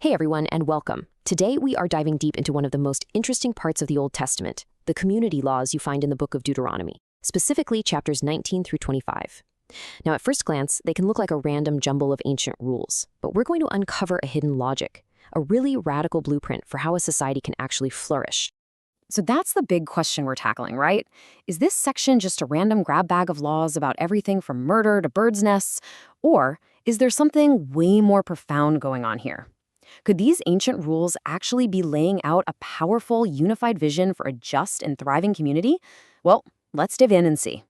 Hey everyone, and welcome. Today we are diving deep into one of the most interesting parts of the Old Testament, the community laws you find in the book of Deuteronomy, specifically chapters 19 through 25. Now, at first glance, they can look like a random jumble of ancient rules, but we're going to uncover a hidden logic, a really radical blueprint for how a society can actually flourish. So that's the big question we're tackling, right? Is this section just a random grab bag of laws about everything from murder to birds' nests? Or is there something way more profound going on here? Could these ancient rules actually be laying out a powerful, unified vision for a just and thriving community? Well, let's dive in and see.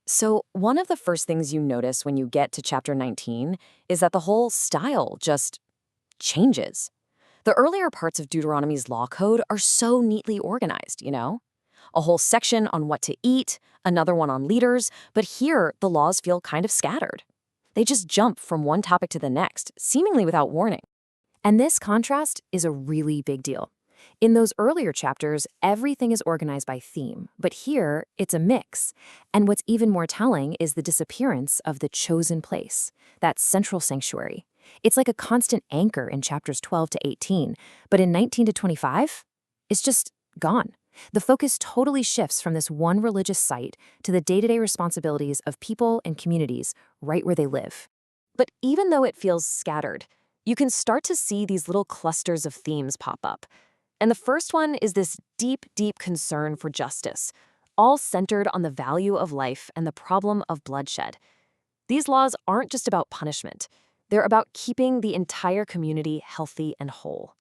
So, one of the first things you notice when you get to chapter 19 is that the whole style just changes. The earlier parts of Deuteronomy's law code are so neatly organized, A whole section on what to eat, another one on leaders, but here the laws feel kind of scattered. They just jump from one topic to the next, seemingly without warning. And this contrast is a really big deal. In those earlier chapters, everything is organized by theme, but here it's a mix. And what's even more telling is the disappearance of the chosen place, that central sanctuary. It's like a constant anchor in chapters 12 to 18, but in 19 to 25, it's just gone. The focus totally shifts from this one religious site to the day-to-day responsibilities of people and communities right where they live. But even though it feels scattered, you can start to see these little clusters of themes pop up. And the first one is this deep, deep concern for justice, all centered on the value of life and the problem of bloodshed. These laws aren't just about punishment. They're about keeping the entire community healthy and whole.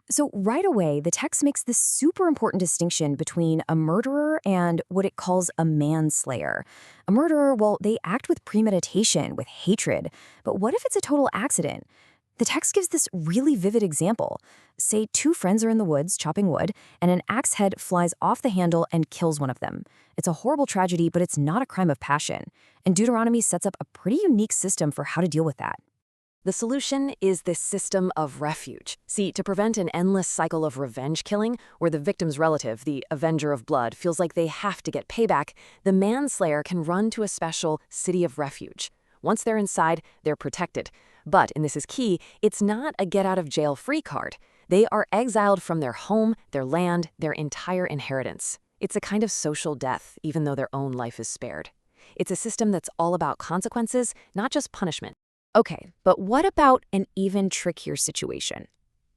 So right away, the text makes this super important distinction between a murderer and what it calls a manslayer. A murderer, well, they act with premeditation, with hatred. But what if it's a total accident? The text gives this really vivid example. Say two friends are in the woods chopping wood, and an axe head flies off the handle and kills one of them. It's a horrible tragedy, but it's not a crime of passion. And Deuteronomy sets up a pretty unique system for how to deal with that. The solution is this system of refuge. See, to prevent an endless cycle of revenge killing, where the victim's relative, the avenger of blood, feels like they have to get payback, the manslayer can run to a special city of refuge. Once they're inside, they're protected. But, and this is key, it's not a get-out-of-jail-free card. They are exiled from their home, their land, their entire inheritance. It's a kind of social death, even though their own life is spared. It's a system that's all about consequences, not just punishment. Okay, but what about an even trickier situation?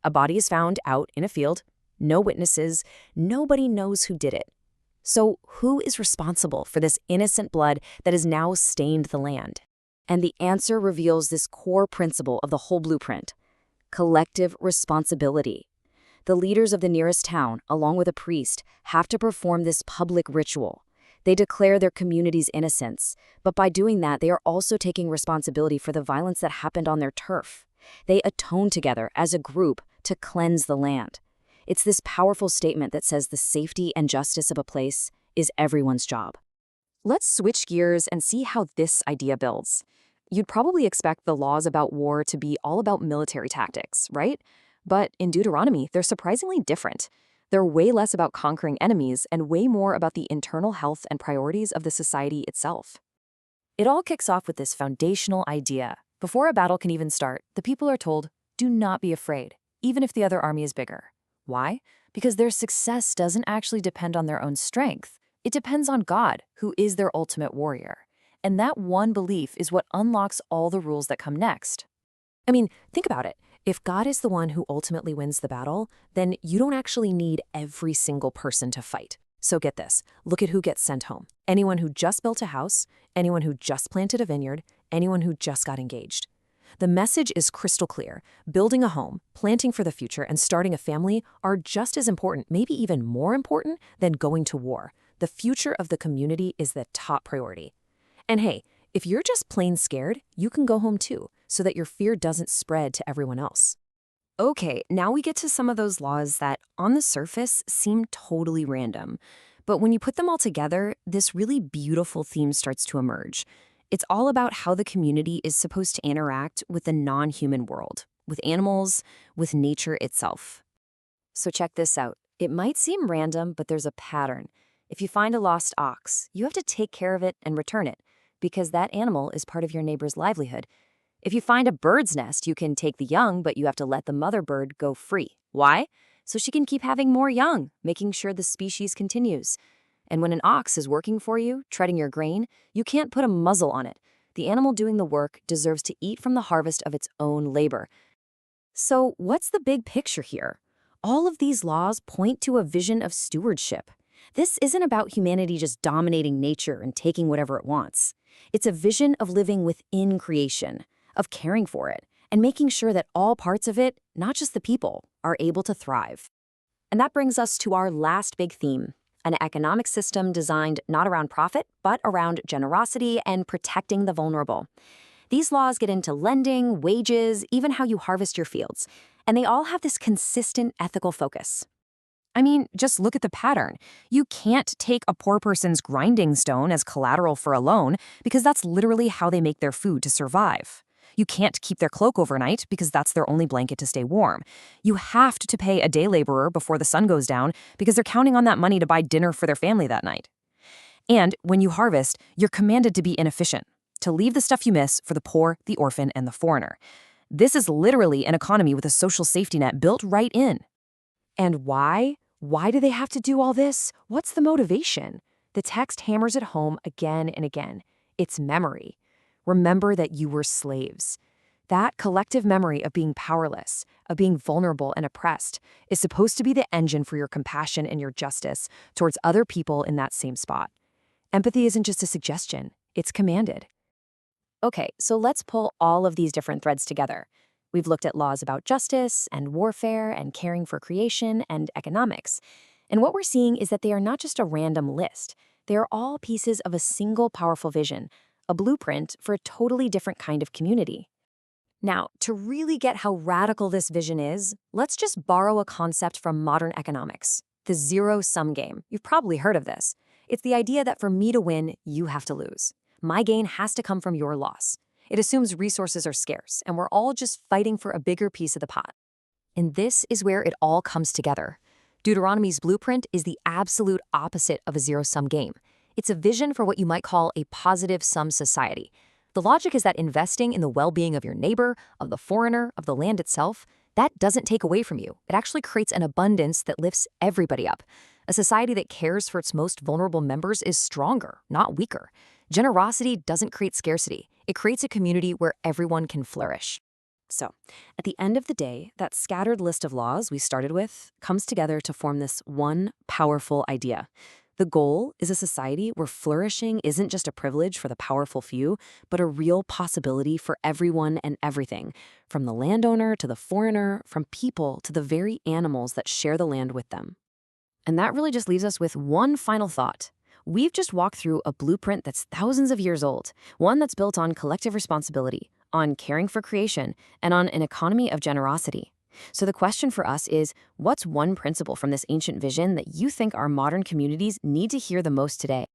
A body is found out in a field, no witnesses, nobody knows who did it. So who is responsible for this innocent blood that has now stained the land? And the answer reveals this core principle of the whole blueprint: collective responsibility. The leaders of the nearest town, along with a priest, have to perform this public ritual. They declare their community's innocence, but by doing that, they are also taking responsibility for the violence that happened on their turf. They atone together as a group to cleanse the land. It's this powerful statement that says the safety and justice of a place is everyone's job. Let's switch gears and see how this idea builds. You'd probably expect the laws about war to be all about military tactics, right? But in Deuteronomy, they're surprisingly different. They're way less about conquering enemies and way more about the internal health and priorities of the society itself. It all kicks off with this foundational idea. Before a battle can even start, the people are told, do not be afraid, even if the other army is bigger. Why? Because their success doesn't actually depend on their own strength. It depends on God, who is their ultimate warrior. And that one belief is what unlocks all the rules that come next. I mean, think about it. If God is the one who ultimately wins the battle, then you don't actually need every single person to fight. So get this, look at who gets sent home. Anyone who just built a house, anyone who just planted a vineyard, anyone who just got engaged. The message is crystal clear. Building a home, planting for the future, and starting a family are just as important, maybe even more important, than going to war. The future of the community is the top priority. And hey, if you're just plain scared, you can go home too, so that your fear doesn't spread to everyone else. Okay, now we get to some of those laws that, on the surface, seem totally random. But when you put them all together, this really beautiful theme starts to emerge. It's all about how the community is supposed to interact with the non-human world, with animals, with nature itself. So check this out. It might seem random, but there's a pattern. If you find a lost ox, you have to take care of it and return it, because that animal is part of your neighbor's livelihood. If you find a bird's nest, you can take the young, but you have to let the mother bird go free. Why? So she can keep having more young, making sure the species continues. And when an ox is working for you, treading your grain, you can't put a muzzle on it. The animal doing the work deserves to eat from the harvest of its own labor. So what's the big picture here? All of these laws point to a vision of stewardship. This isn't about humanity just dominating nature and taking whatever it wants. It's a vision of living within creation, of caring for it, and making sure that all parts of it, not just the people, are able to thrive. And that brings us to our last big theme, an economic system designed not around profit, but around generosity and protecting the vulnerable. These laws get into lending, wages, even how you harvest your fields, and they all have this consistent ethical focus. I mean, just look at the pattern. You can't take a poor person's grinding stone as collateral for a loan because that's literally how they make their food to survive. You can't keep their cloak overnight because that's their only blanket to stay warm. You have to pay a day laborer before the sun goes down because they're counting on that money to buy dinner for their family that night. And when you harvest, you're commanded to be inefficient, to leave the stuff you miss for the poor, the orphan, and the foreigner. This is literally an economy with a social safety net built right in. And why? Why do they have to do all this? What's the motivation? The text hammers it home again and again. It's memory. Remember that you were slaves. That collective memory of being powerless, of being vulnerable and oppressed, is supposed to be the engine for your compassion and your justice towards other people in that same spot. Empathy isn't just a suggestion, it's commanded. Okay, so let's pull all of these different threads together. We've looked at laws about justice and warfare and caring for creation and economics. And what we're seeing is that they are not just a random list. They are all pieces of a single powerful vision, a blueprint for a totally different kind of community. Now, to really get how radical this vision is, let's just borrow a concept from modern economics, the zero-sum game. You've probably heard of this. It's the idea that for me to win, you have to lose. My gain has to come from your loss. It assumes resources are scarce, and we're all just fighting for a bigger piece of the pot. And this is where it all comes together. Deuteronomy's blueprint is the absolute opposite of a zero-sum game. It's a vision for what you might call a positive-sum society. The logic is that investing in the well-being of your neighbor, of the foreigner, of the land itself, that doesn't take away from you. It actually creates an abundance that lifts everybody up. A society that cares for its most vulnerable members is stronger, not weaker. Generosity doesn't create scarcity. It creates a community where everyone can flourish. So, at the end of the day, that scattered list of laws we started with comes together to form this one powerful idea. The goal is a society where flourishing isn't just a privilege for the powerful few, but a real possibility for everyone and everything, from the landowner to the foreigner, from people to the very animals that share the land with them. And that really just leaves us with one final thought. We've just walked through a blueprint that's thousands of years old, one that's built on collective responsibility, on caring for creation, and on an economy of generosity. So the question for us is, what's one principle from this ancient vision that you think our modern communities need to hear the most today?